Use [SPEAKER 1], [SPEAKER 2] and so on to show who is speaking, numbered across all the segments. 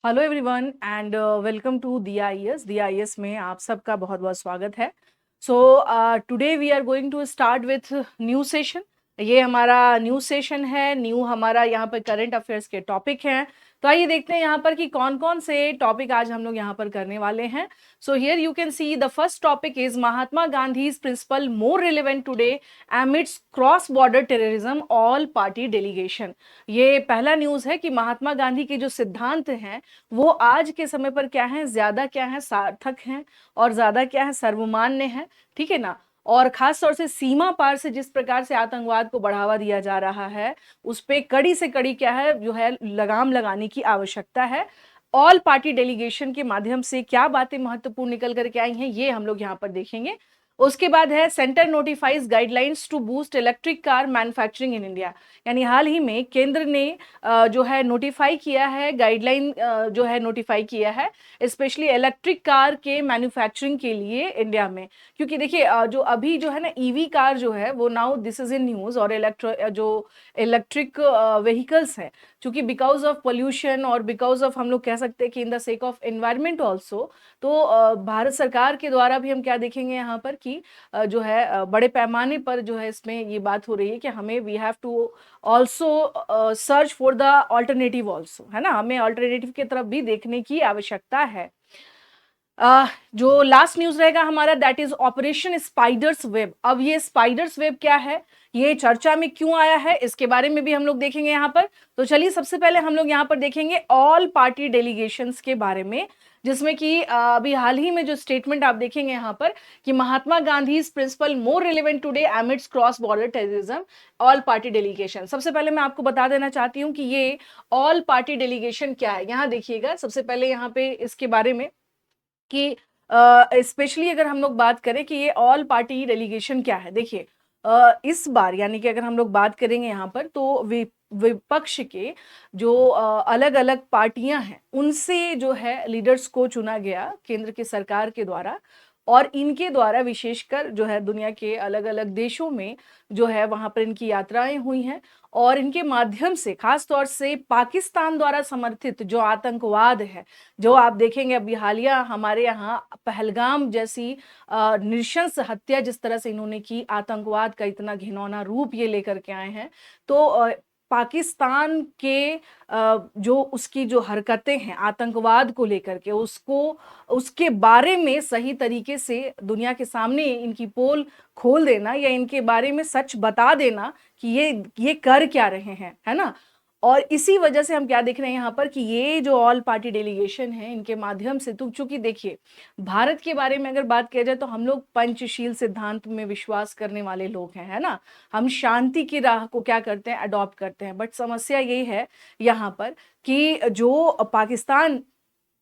[SPEAKER 1] Hello everyone and welcome to D I S में आप सबका बहुत बहुत स्वागत है। So today we are going to start with new session. ये हमारा न्यू सेशन है। हमारा यहाँ पर करंट अफेयर्स के टॉपिक हैं। तो आइए देखते हैं यहाँ पर कि कौन कौन से टॉपिक आज हम लोग यहाँ पर करने वाले हैं। So here you can see the first topic is Mahatma Gandhi principle more relevant today amidst cross border terrorism all party delegation. ये पहला न्यूज है कि महात्मा गांधी के जो सिद्धांत हैं वो आज के समय पर क्या है सार्थक हैं और ज्यादा क्या है सर्वमान्य है। ठीक है ना। और खास तौर से सीमा पार से जिस प्रकार से आतंकवाद को बढ़ावा दिया जा रहा है उस पे कड़ी से कड़ी क्या है जो है लगाम लगाने की आवश्यकता है। ऑल पार्टी डेलीगेशन के माध्यम से क्या बातें महत्वपूर्ण निकल करके आई हैं ये हम लोग यहाँ पर देखेंगे। उसके बाद है centre notifies guidelines to boost electric car manufacturing in India. यानी हाल ही में केंद्र ने जो है नोटिफाई किया है गाइडलाइन जो है नोटिफाई किया है स्पेशली इलेक्ट्रिक कार के मैन्युफैक्चरिंग के लिए इंडिया में। क्योंकि देखिए जो अभी जो है ना ईवी कार जो है वो now this is in news और इलेक्ट्रिक व्हीकल्स है। क्योंकि बिकॉज ऑफ पोल्यूशन और बिकॉज ऑफ हम लोग कह सकते हैं कि in the sake of environment also. तो भारत सरकार के द्वारा भी हम क्या देखेंगे यहाँ पर कि जो है बड़े पैमाने पर जो है इसमें ये बात हो रही है कि हमें we have to also search for the alternative also, है ना। हमें ऑल्टरनेटिव की तरफ भी देखने की आवश्यकता है। जो लास्ट न्यूज रहेगा हमारा that is operation spiders web. अब ये स्पाइडर्स वेब क्या है, ये चर्चा में क्यों आया है, इसके बारे में भी हम लोग देखेंगे यहाँ पर। तो चलिए सबसे पहले हम लोग यहाँ पर देखेंगे ऑल पार्टी डेलीगेशंस के बारे में, जिसमें कि अभी हाल ही में जो स्टेटमेंट आप देखेंगे यहाँ पर कि Mahatma Gandhi principle more relevant today amidst cross border terrorism all party delegation. सबसे पहले मैं आपको बता देना चाहती हूँ कि ये ऑल पार्टी डेलीगेशन क्या है। यहाँ देखिएगा सबसे पहले यहाँ पे इसके बारे में कि स्पेशली अगर हम लोग बात करें कि ये ऑल पार्टी डेलीगेशन क्या है। देखिए इस बार यानी कि अगर हम लोग बात करेंगे यहाँ पर तो विपक्ष के जो अलग अलग पार्टियां हैं उनसे जो है लीडर्स को चुना गया केंद्र की सरकार के द्वारा। और इनके द्वारा विशेषकर जो है दुनिया के अलग अलग देशों में जो है वहां पर इनकी यात्राएं हुई हैं। और इनके माध्यम से खास तौर से पाकिस्तान द्वारा समर्थित जो आतंकवाद है, जो आप देखेंगे अभी हालिया हमारे यहाँ पहलगाम जैसी नृशंस हत्या जिस तरह से इन्होंने की, आतंकवाद का इतना घिनौना रूप ये लेकर के आए हैं। तो पाकिस्तान के जो उसकी जो हरकतें हैं आतंकवाद को लेकर के उसको उसके बारे में सही तरीके से दुनिया के सामने इनकी पोल खोल देना या इनके बारे में सच बता देना कि ये कर क्या रहे हैं, है ना। और इसी वजह से हम क्या देख रहे हैं यहाँ पर कि ये जो ऑल पार्टी डेलीगेशन है इनके माध्यम से तो चूंकि देखिए भारत के बारे में अगर बात किया जाए तो हम लोग पंचशील सिद्धांत में विश्वास करने वाले लोग हैं, है ना। हम शांति की राह को क्या करते हैं अडॉप्ट करते हैं। बट समस्या ये है यहाँ पर कि जो पाकिस्तान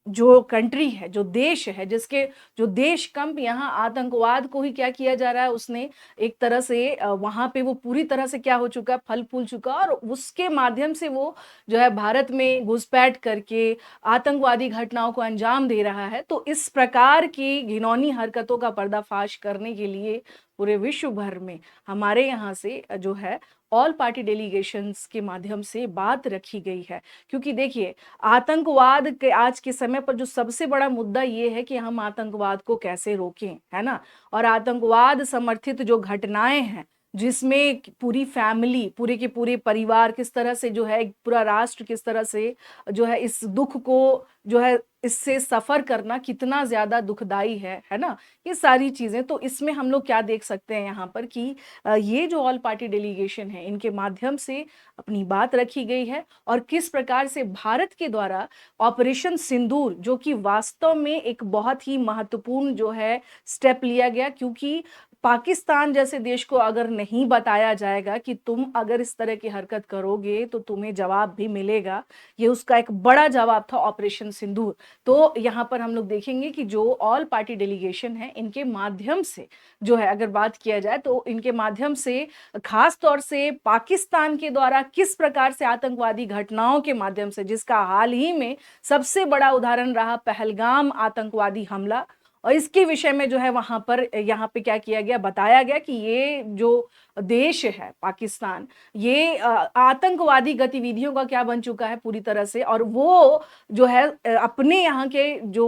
[SPEAKER 1] जो कंट्री है जो देश है जिसके जो देश कंप यहाँ आतंकवाद को ही क्या किया जा रहा है, उसने एक तरह से वहां पे वो पूरी तरह से क्या हो चुका है फल फूल चुका और उसके माध्यम से वो जो है भारत में घुसपैठ करके आतंकवादी घटनाओं को अंजाम दे रहा है। तो इस प्रकार की घिनौनी हरकतों का पर्दाफाश करने के लिए पूरे विश्व भर में हमारे यहाँ से जो है ऑल पार्टी डेलीगेशंस के माध्यम से बात रखी गई है। क्योंकि देखिए आतंकवाद के आज के समय पर जो सबसे बड़ा मुद्दा ये है कि हम आतंकवाद को कैसे रोकें, है ना। और आतंकवाद समर्थित जो घटनाएं हैं जिसमें पूरी फैमिली पूरे के पूरे परिवार किस तरह से जो है एक पूरा राष्ट्र किस तरह से जो है इस दुख को जो है इससे सफर करना कितना ज्यादा दुखदाई है ना। ये सारी चीजें तो इसमें हम लोग क्या देख सकते हैं यहाँ पर कि ये जो ऑल पार्टी डेलीगेशन है इनके माध्यम से अपनी बात रखी गई है और किस प्रकार से भारत के द्वारा ऑपरेशन सिंदूर जो कि वास्तव में एक बहुत ही महत्वपूर्ण जो है स्टेप लिया गया। क्योंकि पाकिस्तान जैसे देश को अगर नहीं बताया जाएगा कि तुम अगर इस तरह की हरकत करोगे तो तुम्हें जवाब भी मिलेगा, ये उसका एक बड़ा जवाब था ऑपरेशन सिंदूर। तो यहाँ पर हम लोग देखेंगे कि जो ऑल पार्टी डेलीगेशन है इनके माध्यम से जो है अगर बात किया जाए तो इनके माध्यम से खास तौर से पाकिस्तान के द्वारा किस प्रकार से आतंकवादी घटनाओं के माध्यम से, जिसका हाल ही में सबसे बड़ा उदाहरण रहा पहलगाम आतंकवादी हमला, और इसके विषय में जो है वहां पर यहाँ पे क्या किया गया, बताया गया कि ये जो देश है पाकिस्तान, ये आतंकवादी गतिविधियों का क्या बन चुका है पूरी तरह से, और वो जो है अपने यहाँ के जो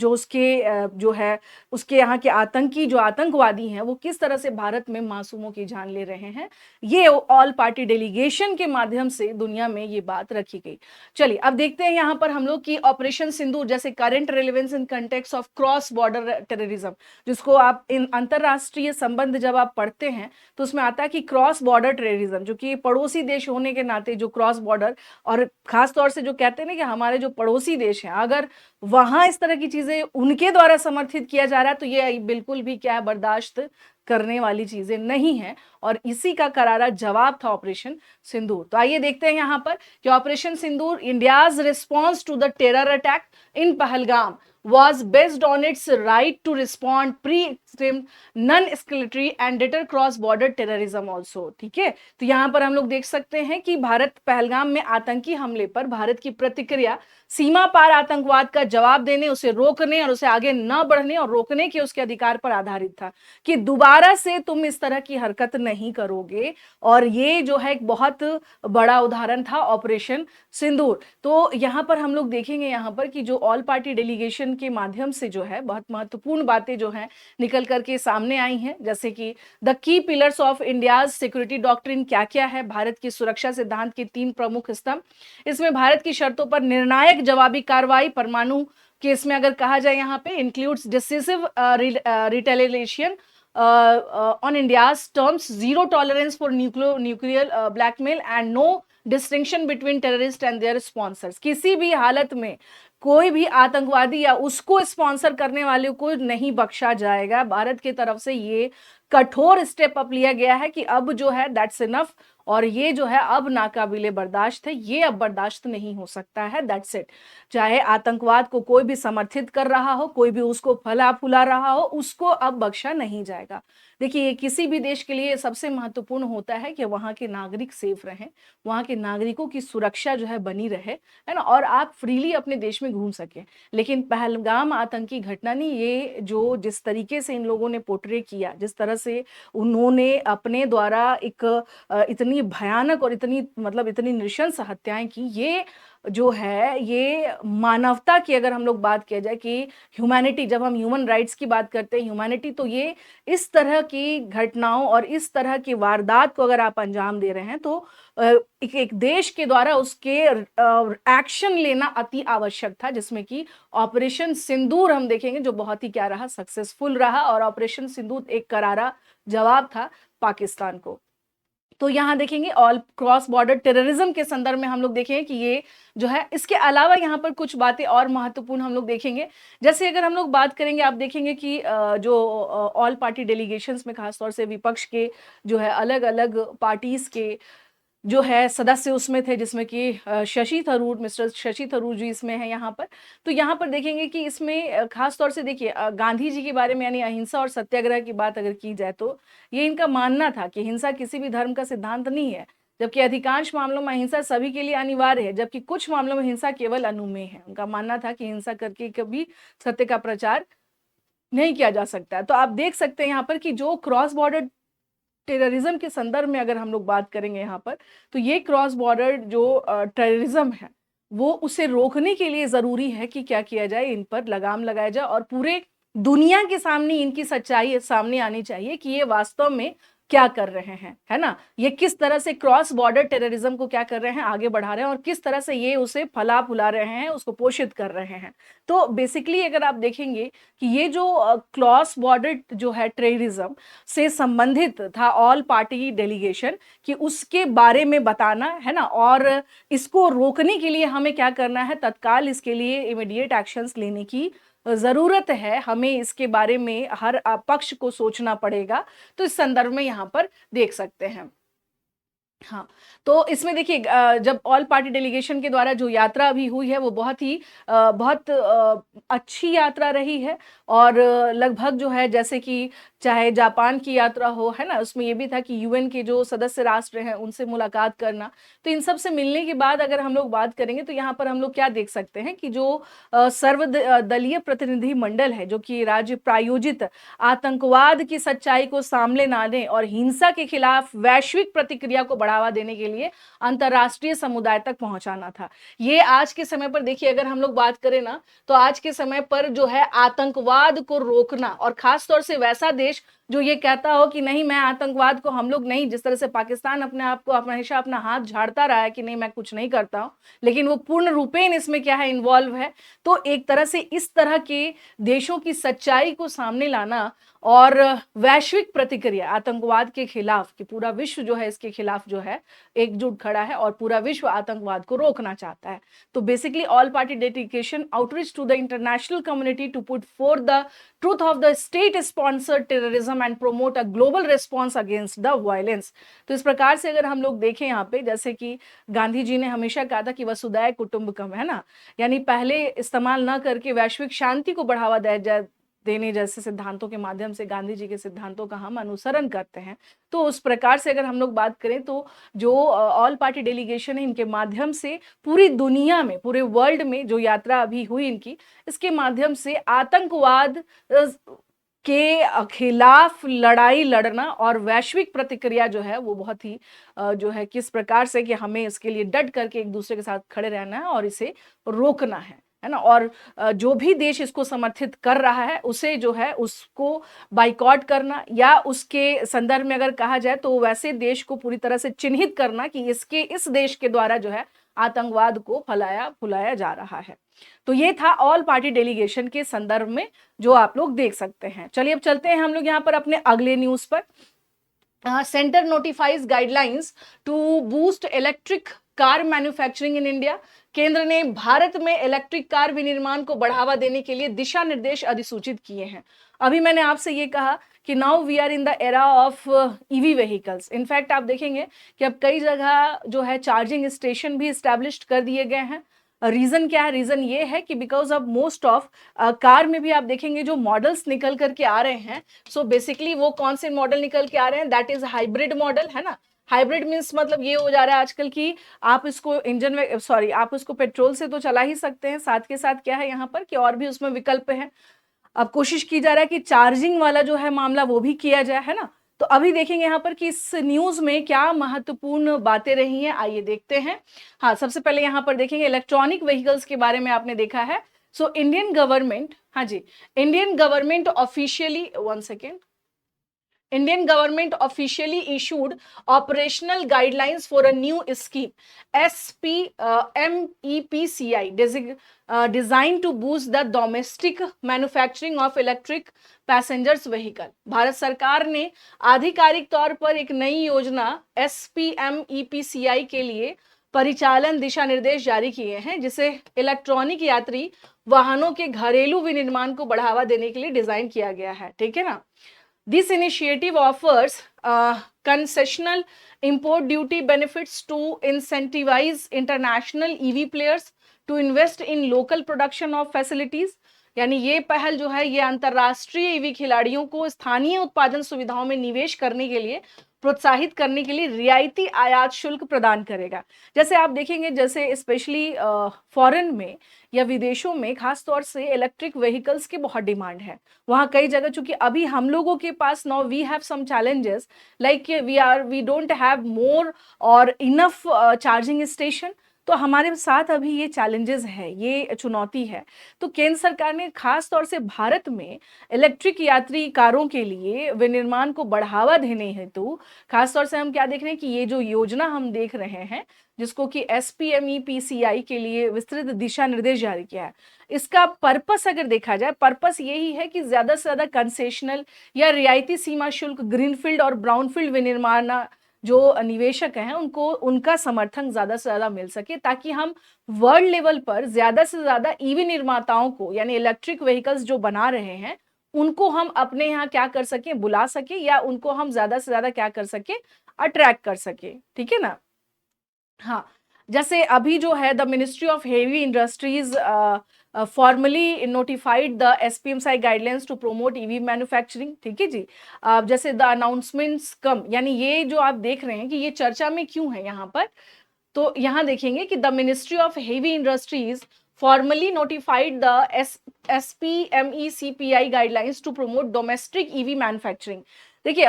[SPEAKER 1] उसके जो है उसके यहाँ के आतंकी जो आतंकवादी हैं वो किस तरह से भारत में मासूमों की जान ले रहे हैं, ये ऑल पार्टी डेलीगेशन के माध्यम से दुनिया में ये बात रखी गई। चलिए अब देखते हैं यहाँ पर हम लोग की ऑपरेशन सिंदूर, जैसे current relevance in context of cross border terrorism, जिसको आप इन अंतरराष्ट्रीय संबंध जब आप पढ़ते हैं तो उसमें आता है कि क्रॉस बॉर्डर टेररिज्म, जो कि पड़ोसी देश होने के नाते जो क्रॉस बॉर्डर, और खास तौर से जो कहते हैं ना कि हमारे जो पड़ोसी देश हैं अगर वहां इस तरह की चीजें उनके द्वारा समर्थित किया जा रहा है तो ये बिल्कुल भी क्या है, बर्दाश्त करने वाली चीजें नहीं है, और इसी का करारा जवाब था ऑपरेशन सिंदूर। तो आइए देखते हैं यहां पर कि operation Sindoor, India's response to the terror attack in Pahalgam was based on its right to respond pre-extreme non-escalatory and deter cross-border terrorism also। ठीक है, तो यहां पर हम लोग देख सकते हैं कि भारत पहलगाम में आतंकी हमले पर भारत की प्रतिक्रिया सीमा पार आतंकवाद का जवाब देने, उसे रोकने और उसे आगे न बढ़ने और रोकने के उसके अधिकार पर आधारित था कि दोबारा से तुम इस तरह की हरकत नहीं करोगे, और ये जो है एक बहुत बड़ा उदाहरण था ऑपरेशन सिंदूर। तो यहां पर हम लोग देखेंगे यहां पर कि जो ऑल पार्टी डेलीगेशन के माध्यम से जो है बहुत महत्वपूर्ण बातें जो हैं निकल करके सामने आई हैं, जैसे कि the key pillars of India's security doctrine क्या क्या है, भारत की सुरक्षा सिद्धांत के 3 प्रमुख स्तंभ, इसमें भारत की शर्तों पर निर्णायक जवाबी कार्रवाई, परमाणु केस में अगर कहा जाए यहाँ पे includes decisive retaliation on India's terms, zero tolerance for nuclear blackmail and no distinction between terrorists and their sponsors। किसी भी हालत में कोई भी आतंकवादी या उसको स्पॉन्सर करने वाले को नहीं बख्शा जाएगा। भारत की तरफ से ये कठोर स्टेप अप लिया गया है कि अब जो है दैट्स इनफ, और ये जो है अब नाकाबिले बर्दाश्त है, ये अब बर्दाश्त नहीं हो सकता है, दैट्स इट। चाहे आतंकवाद को कोई भी समर्थित कर रहा हो, कोई भी उसको फला फुला रहा हो, उसको अब बख्शा नहीं जाएगा। देखिए ये किसी भी देश के लिए सबसे महत्वपूर्ण होता है कि वहां के नागरिक सेफ रहें, वहां के नागरिकों की सुरक्षा जो है बनी रहे, है ना, और आप फ्रीली अपने देश में घूम सकें। लेकिन पहलगाम आतंकी घटना ने ये जो जिस तरीके से इन लोगों ने पोर्ट्रे किया, जिस तरह से उन्होंने अपने द्वारा एक इतनी भयानक और इतनी मतलब इतनी नृशंस हत्याएं की, ये जो है ये मानवता की अगर हम लोग बात किया जाए कि ह्यूमैनिटी, जब हम ह्यूमन राइट्स की बात करते हैं ह्यूमैनिटी, तो ये इस तरह की घटनाओं और इस तरह की वारदात को अगर आप अंजाम दे रहे हैं तो एक देश के द्वारा उसके एक्शन लेना अति आवश्यक था, जिसमें कि ऑपरेशन सिंदूर हम देखेंगे जो बहुत ही क्या रहा, सक्सेसफुल रहा, और ऑपरेशन सिंदूर एक करारा जवाब था पाकिस्तान को। तो यहाँ देखेंगे ऑल क्रॉस बॉर्डर टेररिज्म के संदर्भ में हम लोग देखेंगे कि ये जो है, इसके अलावा यहाँ पर कुछ बातें और महत्वपूर्ण हम लोग देखेंगे। जैसे अगर हम लोग बात करेंगे, आप देखेंगे कि जो ऑल पार्टी डेलीगेशंस में खासतौर से विपक्ष के जो है अलग अलग पार्टीज के जो है सदस्य उसमें थे, जिसमें कि शशि थरूर, मिस्टर शशि थरूर जी इसमें है यहाँ पर। तो यहाँ पर देखेंगे कि इसमें खास तौर से देखिए गांधी जी के बारे में, यानी अहिंसा और सत्याग्रह की बात अगर की जाए तो ये इनका मानना था कि हिंसा किसी भी धर्म का सिद्धांत नहीं है, जबकि अधिकांश मामलों में अहिंसा सभी के लिए अनिवार्य है, जबकि कुछ मामलों में हिंसा केवल अनुमेय है। उनका मानना था कि हिंसा करके कभी सत्य का प्रचार नहीं किया जा सकता। तो आप देख सकते हैं यहाँ पर कि जो क्रॉस बॉर्डर टेररिज्म के संदर्भ में अगर हम लोग बात करेंगे यहाँ पर, तो ये क्रॉस बॉर्डर जो टेररिज्म है वो उसे रोकने के लिए जरूरी है कि क्या किया जाए, इन पर लगाम लगाया जाए, और पूरे दुनिया के सामने इनकी सच्चाई सामने आनी चाहिए कि ये वास्तव में क्या कर रहे हैं, है ना, ये किस तरह से क्रॉस बॉर्डर टेररिज्म को क्या कर रहे हैं, आगे बढ़ा रहे हैं, और किस तरह से ये उसे फला फुला रहे हैं, उसको पोषित कर रहे हैं। तो बेसिकली अगर आप देखेंगे कि ये जो क्रॉस बॉर्डर जो है टेररिज्म से संबंधित था ऑल पार्टी डेलीगेशन, कि उसके बारे में बताना, है ना, और इसको रोकने के लिए हमें क्या करना है, तत्काल इसके लिए इमीडिएट एक्शंस लेने की जरूरत है, हमें इसके बारे में हर पक्ष को सोचना पड़ेगा। तो इस संदर्भ में यहाँ पर देख सकते हैं। हाँ, तो इसमें देखिए जब ऑल पार्टी डेलीगेशन के द्वारा जो यात्रा अभी हुई है वो बहुत अच्छी यात्रा रही है, और लगभग जो है जैसे कि चाहे जापान की यात्रा हो, है ना, उसमें ये भी था कि यूएन के जो सदस्य राष्ट्र हैं उनसे मुलाकात करना। तो इन सब से मिलने के बाद अगर हम लोग बात करेंगे तो यहाँ पर हम लोग क्या देख सकते हैं कि जो दलीय प्रतिनिधि मंडल है, जो कि राज्य प्रायोजित आतंकवाद की सच्चाई को सामने लाने और हिंसा के खिलाफ वैश्विक प्रतिक्रिया को बढ़ावा देने के लिए अंतर्राष्ट्रीय समुदाय तक पहुंचाना था। ये आज के समय पर देखिए, अगर हम लोग बात करें ना, तो आज के समय पर जो है आतंकवाद को रोकना, और खास तौर से वैसा देश जो ये कहता हो कि नहीं, मैं आतंकवाद को, हम लोग नहीं, जिस तरह से पाकिस्तान अपने आप को हमेशा अपना हाथ झाड़ता रहा है कि नहीं मैं कुछ नहीं करता हूं, लेकिन वो पूर्ण रूपेण इसमें क्या है, इन्वॉल्व है। तो एक तरह से इस तरह के देशों की सच्चाई को सामने लाना और वैश्विक प्रतिक्रिया आतंकवाद के खिलाफ, कि पूरा विश्व जो है इसके खिलाफ जो है एकजुट खड़ा है और पूरा विश्व आतंकवाद को रोकना चाहता है। तो basically all party dedication outreach to the international community to put for the truth of the state sponsored terrorism and promote a global response against the violence. तो इस प्रकार से अगर हम लोग देखें यहाँ पे, जैसे कि गांधी जी ने हमेशा कहा था कि वसुधैव कुटुंबकम, है ना, यानी पहले इस्तेमाल ना करके वैश्विक शांति को बढ़ावा देने जैसे सिद्धांतों के माध्यम से गांधी जी के सिद्धांतों का हम अनुसरण करते हैं। तो उस प्रकार से अगर हम लोग बात करें तो जो ऑल पार्टी डेलीगेशन है, इनके माध्यम से पूरी दुनिया में, पूरे वर्ल्ड में जो यात्रा अभी हुई इनकी, इसके माध्यम से आतंकवाद के खिलाफ लड़ाई लड़ना और वैश्विक प्रतिक्रिया जो है वो बहुत ही जो है किस प्रकार से कि हमें इसके लिए डट करके एक दूसरे के साथ खड़े रहना है और इसे रोकना है ना। और जो भी देश इसको समर्थित कर रहा है उसे जो है उसको बाइकॉट करना, या उसके संदर्भ में अगर कहा जाए तो वैसे देश को पूरी तरह से चिन्हित करना कि इस देश के द्वारा जो है आतंकवाद को फुलाया जा रहा है। तो ये था ऑल पार्टी डेलीगेशन के संदर्भ में जो आप लोग देख सकते हैं। चलिए अब चलते हैं हम लोग यहाँ पर अपने अगले न्यूज पर। Centre notifies guidelines to boost electric car manufacturing in India. केंद्र ने भारत में इलेक्ट्रिक कार विनिर्माण को बढ़ावा देने के लिए दिशा निर्देश अधिसूचित किए हैं। अभी मैंने आपसे ये कहा कि now we are in the era of EV vehicles. In fact आप देखेंगे कि अब कई जगह जो है चार्जिंग स्टेशन भी स्टैब्लिश्ड कर दिए गए हैं। रीजन क्या है? रीजन ये है कि because of most of car में भी आप देखेंगे जो मॉडल्स निकल करके आ रहे हैं, सो बेसिकली वो कौन से मॉडल निकल के आ रहे हैं, दैट इज हाइब्रिड मॉडल, है ना। हाइब्रिड मीन्स मतलब ये हो जा रहा है आजकल की आप इसको इंजन में आप उसको पेट्रोल से तो चला ही सकते हैं, साथ के साथ क्या है यहाँ पर कि और भी उसमें विकल्प है। अब कोशिश की जा रहा है कि चार्जिंग वाला जो है मामला वो भी किया जाए, है ना। तो अभी देखेंगे यहाँ पर कि इस न्यूज में क्या महत्वपूर्ण बातें रही हैं, आइए देखते हैं। हाँ, सबसे पहले यहाँ पर देखेंगे इलेक्ट्रॉनिक व्हीकल्स के बारे में आपने देखा है। सो इंडियन गवर्नमेंट, हाँ जी, Indian government officially, one second, Indian government officially issued operational guidelines for a new scheme, MEPCI, designed to boost the domestic manufacturing of electric passengers vehicle. Bharat सरकार ने आधिकारिक तौर पर एक नई योजना SPMEPCI के लिए परिचालन दिशा निर्देश जारी किए हैं, जिसे इलेक्ट्रॉनिक यात्री वाहनों के घरेलू विनिर्माण को बढ़ावा देने के लिए डिजाइन किया गया है, ठीक है ना। This initiative offers concessional import duty benefits to incentivize international EV players to invest in local production of facilities. यानी ये पहल जो है ये अंतरराष्ट्रीय ईवी खिलाड़ियों को स्थानीय उत्पादन सुविधाओं में निवेश करने के लिए प्रोत्साहित करने के लिए रियायती आयात शुल्क प्रदान करेगा। जैसे आप देखेंगे, जैसे स्पेशली फॉरेन में या विदेशों में खास तौर से इलेक्ट्रिक व्हीकल्स की बहुत डिमांड है। वहाँ कई जगह, चूंकि अभी हम लोगों के पास now we have some challenges like we don't have more और इनफ चार्जिंग स्टेशन, तो हमारे साथ अभी ये चैलेंजेस है, ये चुनौती है। तो केंद्र सरकार ने खास तौर से भारत में इलेक्ट्रिक यात्री कारों के लिए विनिर्माण को बढ़ावा देने हेतु खास तौर से हम क्या देख रहे हैं कि ये जो योजना हम देख रहे हैं, जिसको कि SPMEPCI के लिए विस्तृत दिशा निर्देश जारी किया है, इसका पर्पस अगर देखा जाए, पर्पस यही है कि ज्यादा से ज्यादा कंसेशनल या रियायती सीमा शुल्क ग्रीनफील्ड और ब्राउनफील्ड विनिर्माण जो निवेशक हैं उनको उनका समर्थन ज्यादा से ज्यादा मिल सके, ताकि हम वर्ल्ड लेवल पर ज्यादा से ज्यादा ईवी निर्माताओं को, यानी इलेक्ट्रिक व्हीकल्स जो बना रहे हैं, उनको हम अपने यहाँ क्या कर सके, बुला सके, या उनको हम ज्यादा से ज्यादा क्या कर सके, अट्रैक्ट कर सके, ठीक है ना। हाँ, जैसे अभी जो है the ministry of heavy industries formally notified the SPMCI guidelines to promote EV manufacturing, ठीक है जी। जैसे द अनाउंसमेंट्स कम, यानी ये जो आप देख रहे हैं कि ये चर्चा में क्यों है यहाँ पर, तो यहाँ देखेंगे कि the ministry of heavy industries formally notified the SPMECPI guidelines to promote domestic EV manufacturing. देखिए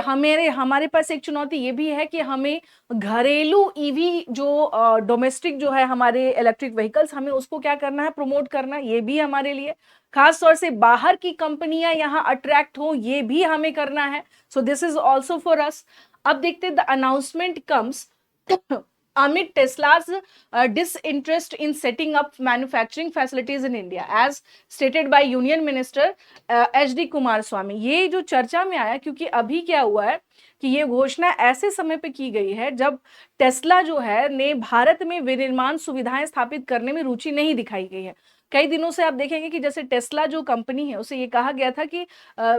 [SPEAKER 1] हमारे पास एक चुनौती ये भी है कि हमें घरेलू ईवी जो डोमेस्टिक जो है हमारे इलेक्ट्रिक व्हीकल्स, हमें उसको क्या करना है, प्रमोट करना, ये भी हमारे लिए, खास तौर से बाहर की कंपनियां यहाँ अट्रैक्ट हो, ये भी हमें करना है। सो this is also for us. अब देखते the announcement comes amid Tesla's disinterest in setting up manufacturing facilities in India, as stated by Union Minister HD Kumaraswamy. ये जो चर्चा में आया क्योंकि अभी क्या हुआ है कि ये घोषणा ऐसे समय पे की गई है जब टेस्ला जो है ने भारत में विनिर्माण सुविधाएं स्थापित करने में रुचि नहीं दिखाई गई है। कई दिनों से आप देखेंगे कि जैसे टेस्ला जो कंपनी है उसे ये कहा गया था कि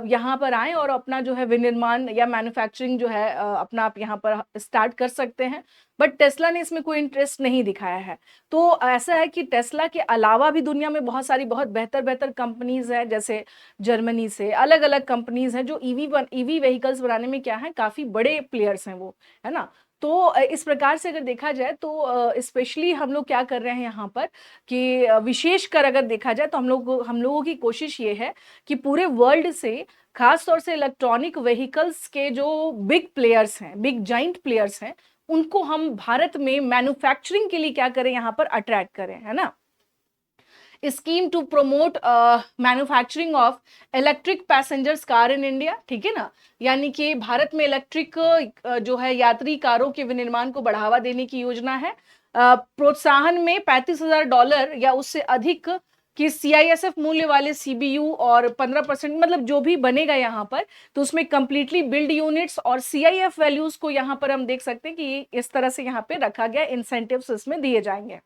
[SPEAKER 1] यहाँ पर आएं और अपना जो है विनिर्माण या मैन्युफैक्चरिंग जो है अपना आप यहाँ पर स्टार्ट कर सकते हैं, बट टेस्ला ने इसमें कोई इंटरेस्ट नहीं दिखाया है। तो ऐसा है कि टेस्ला के अलावा भी दुनिया में बहुत सारी बहुत बेहतर बेहतर कंपनीज हैं, जैसे जर्मनी से अलग अलग कंपनीज हैं जो ईवी व्हीकल्स बनाने में क्या है, काफी बड़े प्लेयर्स हैं वो, है ना। तो इस प्रकार से अगर देखा जाए तो स्पेशली हम लोग क्या कर रहे हैं यहाँ पर कि विशेषकर अगर देखा जाए तो हम लोगों की कोशिश ये है कि पूरे वर्ल्ड से, खास तौर से इलेक्ट्रॉनिक व्हीकल्स के जो बिग प्लेयर्स हैं, बिग जाइंट प्लेयर्स हैं, उनको हम भारत में मैन्युफैक्चरिंग के लिए क्या करें, यहाँ पर अट्रैक्ट करें, है ना। Scheme to promote manufacturing of electric passengers car in India, ठीक है ना। यानी कि भारत में इलेक्ट्रिक जो है यात्री कारों के विनिर्माण को बढ़ावा देने की योजना है। प्रोत्साहन में $35,000 या उससे अधिक कि सीआईएसएफ मूल्य वाले सीबीयू और 15% मतलब जो भी बनेगा यहाँ पर, तो उसमें कंप्लीटली बिल्ड यूनिट्स और सीआईएफ वैल्यूज को यहाँ पर हम देख सकते हैं कि इस तरह से यहाँ पे रखा गया, इंसेंटिव्स इसमें दिए जाएंगे।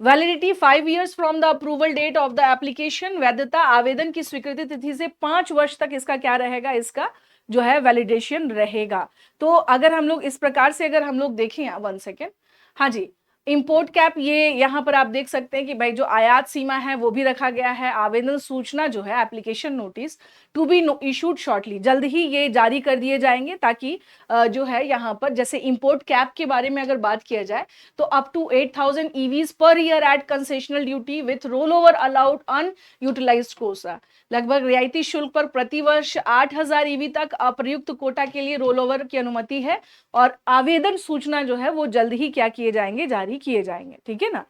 [SPEAKER 1] Validity 5 years from the approval date of the application, वैधता आवेदन की स्वीकृति तिथि से 5 वर्ष तक इसका क्या रहेगा, इसका जो है वैलिडेशन रहेगा। तो अगर हम लोग इस प्रकार से अगर हम लोग देखें, 1 सेकेंड, हाँ जी, इंपोर्ट कैप ये यहाँ पर आप देख सकते हैं कि भाई जो आयात सीमा है वो भी रखा गया है। आवेदन सूचना जो है application notice to be issued shortly, जल्द ही ये जारी कर दिए जाएंगे, ताकि जो है यहाँ पर जैसे इंपोर्ट कैप के बारे में अगर बात किया जाए तो up to 8,000 EVs per year at concessional duty with roll over allowed unutilised quota, लगभग रियायती शुल्क पर प्रतिवर्ष 8,000 ईवी तक अप्रयुक्त कोटा के लिए रोल ओवर की अनुमति है। और आवेदन सूचना जो है वो जल्द ही क्या किए जाएंगे, जारी किए जाएंगे, ठीक है ना।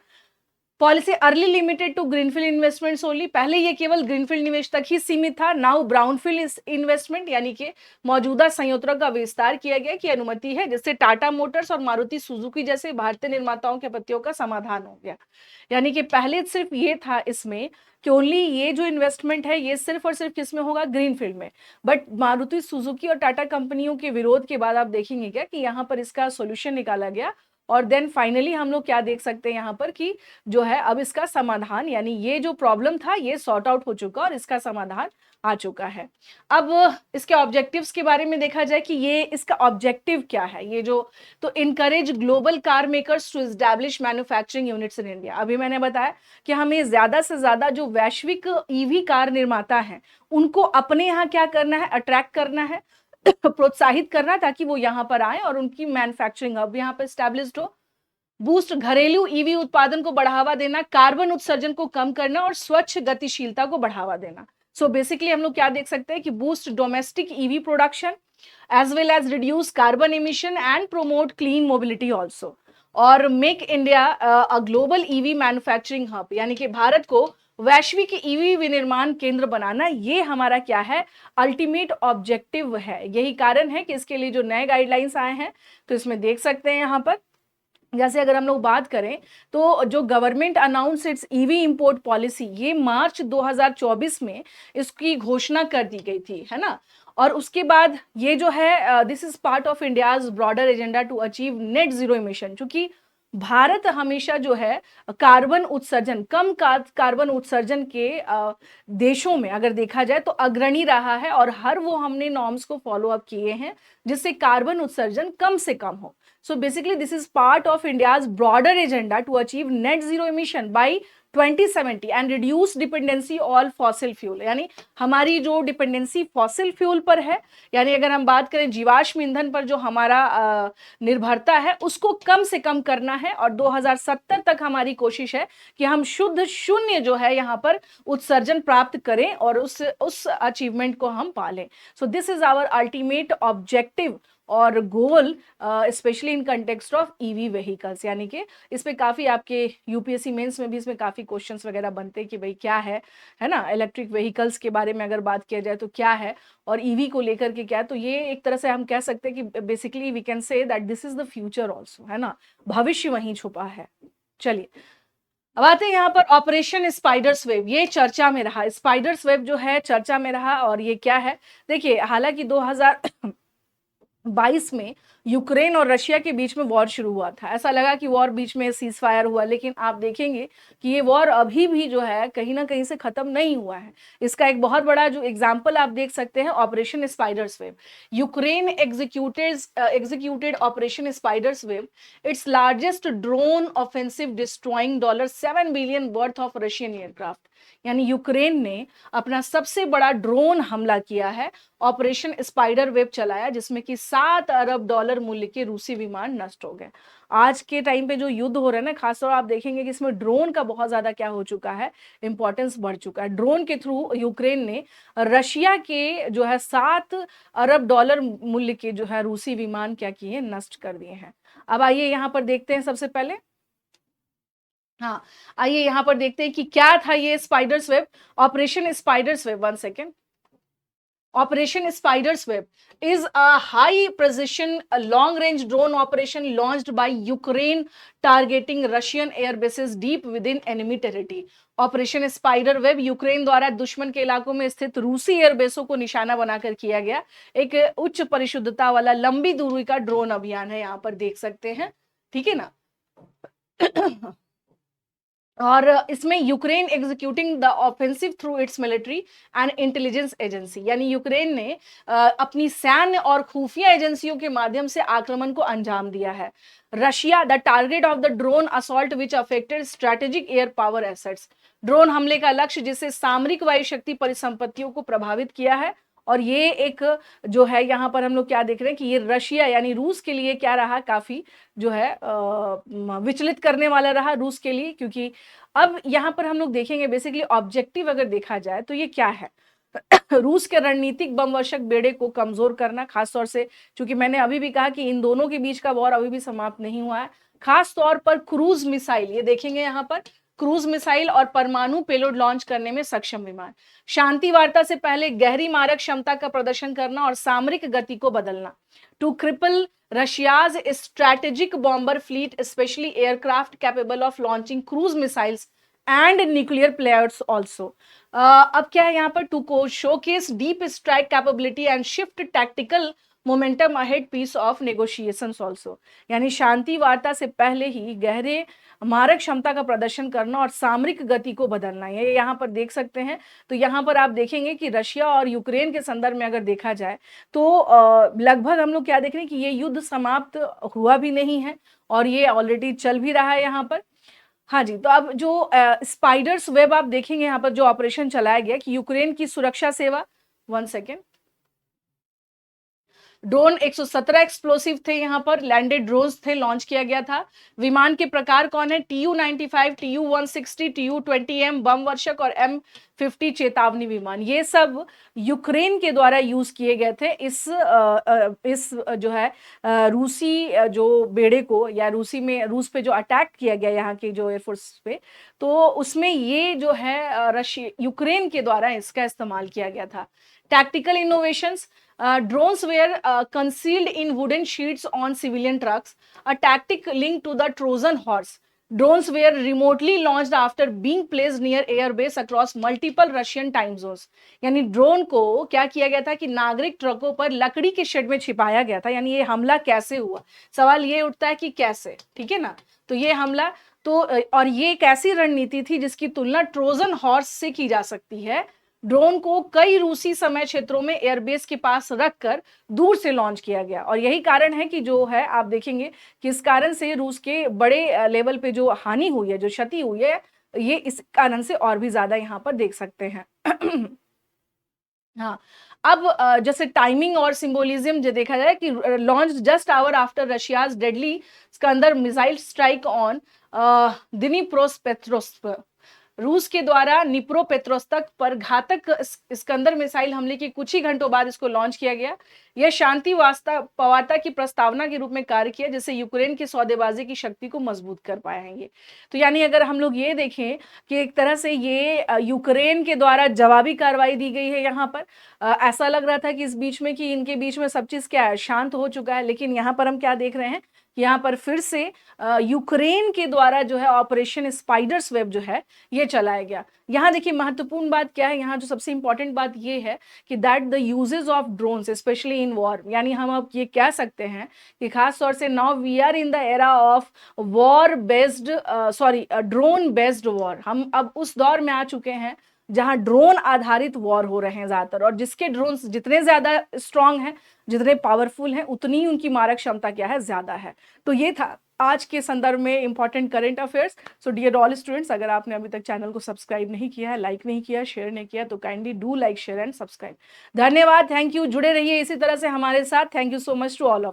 [SPEAKER 1] Policy early limited to greenfield investments only, पहले ये केवल ग्रीनफील्ड निवेश तक ही सीमित था। नाउ ब्राउनफील्ड इन्वेस्टमेंट यानी कि मौजूदा संयंत्रों का विस्तार किया गया की अनुमति है, जिससे टाटा मोटर्स और मारुति सुजुकी जैसे भारतीय निर्माताओं के आपत्तियों का समाधान हो गया। यानी कि पहले सिर्फ ये था इसमें कि ओनली ये जो इन्वेस्टमेंट है ये सिर्फ और सिर्फ किसमें होगा, ग्रीनफील्ड में, बट मारुति सुजुकी और टाटा कंपनियों के विरोध के बाद आप देखेंगे क्या कि यहाँ पर इसका सोल्यूशन निकाला गया, और देन फाइनली हम लोग क्या देख सकते हैं यहाँ पर कि जो है अब इसका समाधान, यानी ये जो प्रॉब्लम था ये सॉर्ट आउट हो चुका और इसका समाधान आ चुका है। अब इसके ऑब्जेक्टिव्स के बारे में देखा जाए कि ये इसका ऑब्जेक्टिव क्या है, ये जो, तो encourage global car makers to establish manufacturing units in India. अभी मैंने बताया कि हमें ज्यादा से ज्यादा जो वैश्विक ईवी कार निर्माता हैं उनको अपने यहाँ क्या करना है, अट्रैक्ट करना है, प्रोत्साहित करना, ताकि वो यहाँ पर आए और उनकी मैन्युफैक्चरिंग हब यहाँ पर स्टैब्लिश्ड हो। बूस्ट घरेलू ईवी उत्पादन को बढ़ावा देना, कार्बन उत्सर्जन को कम करना और स्वच्छ गतिशीलता को बढ़ावा देना। सो बेसिकली हम लोग क्या देख सकते हैं कि boost domestic EV production as well as reduce carbon emission and promote clean mobility also, और make India a global EV manufacturing hub, यानी कि भारत को वैश्विक ईवी विनिर्माण केंद्र बनाना, ये हमारा क्या है, अल्टीमेट ऑब्जेक्टिव है। यही कारण है कि इसके लिए जो नए गाइडलाइंस आए हैं तो इसमें देख सकते हैं यहाँ पर, जैसे अगर हम लोग बात करें तो जो government announce it's EV import policy, ये मार्च 2024 में इसकी घोषणा कर दी गई थी, है ना। और उसके बाद ये जो है this is part of India's broader agenda to achieve net zero emission, चूंकि भारत हमेशा जो है कार्बन उत्सर्जन कार्बन उत्सर्जन के देशों में अगर देखा जाए तो अग्रणी रहा है, और हर वो हमने नॉर्म्स को फॉलो अप किए हैं जिससे कार्बन उत्सर्जन कम से कम हो. So basically this is part of India's broader agenda to achieve net zero emission by 2070 and reduce dependency all fossil fuel. यानी हमारी जो डिपेंडेंसी फॉसिल फ्यूल पर है, यानी अगर हम बात करें जीवाश्म ईंधन पर जो हमारा निर्भरता है, उसको कम से कम करना है. और 2070 तक हमारी कोशिश है कि हम शुद्ध शून्य जो है यहाँ पर उत्सर्जन प्राप्त करें और उस अचीवमेंट को हम पालें. So this is our ultimate objective और goal, specially in context of EV vehicles. यानी कि इस पे काफी आपके यूपीएससी मेंस में भी इसमें काफी क्वेश्चंस वगैरह बनते हैं कि भाई क्या है ना, इलेक्ट्रिक व्हीकल्स के बारे में अगर बात किया जाए तो क्या है, और ईवी को लेकर के क्या है. तो ये एक तरह से हम कह सकते हैं कि basically we can say that this is the future also, है ना, भविष्य वहीं छुपा है. चलिए अब आते हैं यहाँ पर ऑपरेशन स्पाइडर्स वेब. ये चर्चा में रहा, स्पाइडर्स वेब जो है चर्चा में रहा. और ये क्या है, देखिए हालांकि 2022 में यूक्रेन और रशिया के बीच में वॉर शुरू हुआ था. ऐसा लगा कि वॉर बीच में सीज फायर हुआ, लेकिन आप देखेंगे कि ये वॉर अभी भी जो है कहीं ना कहीं से खत्म नहीं हुआ है. इसका एक बहुत बड़ा जो एग्जांपल आप देख सकते हैं, operation spiders web. Ukraine executed operation spiders web, its largest drone offensive destroying $7 billion worth of Russian aircraft. यानी यूक्रेन ने अपना सबसे बड़ा ड्रोन हमला किया है, ऑपरेशन स्पाइडर वेब चलाया, जिसमें कि $7 अरब मूल्य के रूसी विमान नष्ट हो गए. आज के टाइम पे जो युद्ध हो रहा है ना, खासतौर आप देखेंगे कि इसमें ड्रोन का बहुत ज्यादा क्या हो चुका है, इंपॉर्टेंस बढ़ चुका है. ड्रोन के थ्रू यूक्रेन ने रशिया के जो है $7 अरब मूल्य के जो है रूसी विमान क्या किए, नष्ट कर दिए हैं. अब आइए यहाँ पर देखते हैं सबसे पहले, हाँ आइए यहाँ पर देखते हैं कि क्या था ये spiders web, operation spiders web. 1 second. Operation Spider's Web is a high precision, a long range drone operation launched by Ukraine targeting Russian air bases deep within enemy territory. Operation spider web Ukraine द्वारा दुश्मन के इलाकों में स्थित रूसी एयरबेसों को निशाना बनाकर किया गया एक उच्च परिशुद्धता वाला लंबी दूरी का ड्रोन अभियान है. यहाँ पर देख सकते हैं, ठीक है ना. और इसमें Ukraine executing the offensive through it's military and intelligence agency. यानी यूक्रेन ने अपनी सैन्य और खुफिया एजेंसियों के माध्यम से आक्रमण को अंजाम दिया है. Russia the target of the drone assault which affected strategic air power assets. Drone हमले का लक्ष्य जिससे सामरिक वायु शक्ति परिसंपत्तियों को प्रभावित किया है. और ये एक जो है यहाँ पर हम लोग क्या देख रहे हैं कि ये रशिया यानी रूस के लिए क्या रहा, काफी जो है विचलित करने वाला रहा रूस के लिए. क्योंकि अब यहाँ पर हम लोग देखेंगे बेसिकली ऑब्जेक्टिव अगर देखा जाए तो ये क्या है, रूस के रणनीतिक बमवर्षक बेड़े को कमजोर करना. खासतौर से चूंकि मैंने अभी भी कहा कि इन दोनों के बीच का वॉर अभी भी समाप्त नहीं हुआ है. खास तौर पर क्रूज मिसाइल, ये देखेंगे यहाँ पर क्रूज मिसाइल और परमाणु पेलोड लॉन्च करने में सक्षम विमान. शांति वार्ता से पहले गहरी मारक क्षमता का प्रदर्शन करना और सामरिक गति को बदलना. To cripple Russia's strategic bomber fleet specially aircraft capable of launching cruise missiles and nuclear players also. अब क्या है यहाँ पर, to showcase deep strike capability and shift tactical momentum ahead peace of negotiations also. यानी शांति वार्ता से पहले ही गहरे मारक क्षमता का प्रदर्शन करना और सामरिक गति को बदलना, ये यहाँ पर देख सकते हैं. तो यहाँ पर आप देखेंगे कि रशिया और यूक्रेन के संदर्भ में अगर देखा जाए तो लगभग हम लोग क्या देख रहे हैं कि ये युद्ध समाप्त हुआ भी नहीं है और ये ऑलरेडी चल भी रहा है यहाँ पर. हाँ जी, तो अब जो स्पाइडर्स वेब आप देखेंगे यहाँ पर जो ऑपरेशन चलाया गया कि यूक्रेन की सुरक्षा सेवा. 1 सेकेंड. ड्रोन 117 एक्सप्लोसिव थे, यहाँ पर लैंडेड ड्रोन्स थे, लॉन्च किया गया था. विमान के प्रकार कौन है, TU-95, TU-160, TU-20M बम वर्षक और M50 चेतावनी विमान. ये सब यूक्रेन के द्वारा यूज किए गए थे इस जो है रूसी जो बेड़े को, या रूस पे जो अटैक किया गया यहाँ के जो एयरफोर्स पे, तो उसमें ये जो है यूक्रेन के द्वारा इसका इस्तेमाल किया गया था. Tactical innovations, drones were concealed in wooden sheets on civilian trucks, a tactic linked to the Trojan horse. Drones were remotely launched after being placed near air base across multiple Russian time zones. यानी drone को क्या किया गया था कि नागरिक ट्रकों पर लकड़ी के शेड में छिपाया गया था। यानी ये हमला कैसे हुआ, सवाल ये उठता है कि कैसे, ठीक है ना। तो ये हमला तो और ये एक ऐसी रणनीति थी जिसकी तुलना ट्रोजन हॉर्स से की जा सकती है। ड्रोन को कई रूसी समय क्षेत्रों में एयरबेस के पास रखकर दूर से लॉन्च किया गया और यही कारण है कि जो है आप देखेंगे कि इस कारण से रूस के बड़े लेवल पे जो हानि हुई है, जो क्षति हुई है, ये इस कारण से और भी ज्यादा यहाँ पर देख सकते हैं। हाँ, अब जैसे टाइमिंग और सिंबोलिज्म जो देखा जाए कि launch just hour after Russia's deadly Iskander missile strike on Dnipropetrovsk, रूस के द्वारा निप्रोपेट्रोव्स्क पर घातक स्कंदर मिसाइल हमले के कुछ ही घंटों बाद इसको लॉन्च किया गया। यह शांति वार्ता की प्रस्तावना के रूप में कार्य किया जिससे यूक्रेन की सौदेबाजी की शक्ति को मजबूत कर पाएंगे। तो यानी अगर हम लोग ये देखें कि एक तरह से ये यूक्रेन के द्वारा जवाबी कार्रवाई दी गई है। यहाँ पर ऐसा लग रहा था कि इस बीच में कि इनके बीच में सब चीज क्या है, शांत हो चुका है, लेकिन यहाँ पर हम क्या देख रहे हैं, यहाँ पर फिर से यूक्रेन के द्वारा जो है ऑपरेशन स्पाइडर्स वेब जो है ये चलाया गया। यहाँ देखिए महत्वपूर्ण बात क्या है, यहाँ जो सबसे इंपॉर्टेंट बात ये है कि that the uses of drones specially in war, यानी हम अब ये कह सकते हैं कि खास तौर से now we are in the era of war based drone based war. हम अब उस दौर में आ चुके हैं जहां ड्रोन आधारित वॉर हो रहे हैं ज्यादातर, और जिसके ड्रोन्स जितने ज्यादा स्ट्रांग हैं, जितने पावरफुल हैं, उतनी ही उनकी मारक क्षमता क्या है, ज्यादा है। तो ये था आज के संदर्भ में important current affairs. So dear all students, अगर आपने अभी तक चैनल को सब्सक्राइब नहीं किया है, लाइक नहीं किया, शेयर नहीं किया, तो kindly do like, share and subscribe. धन्यवाद, थैंक यू, जुड़े रहिए इसी तरह से हमारे साथ। Thank you so much to all of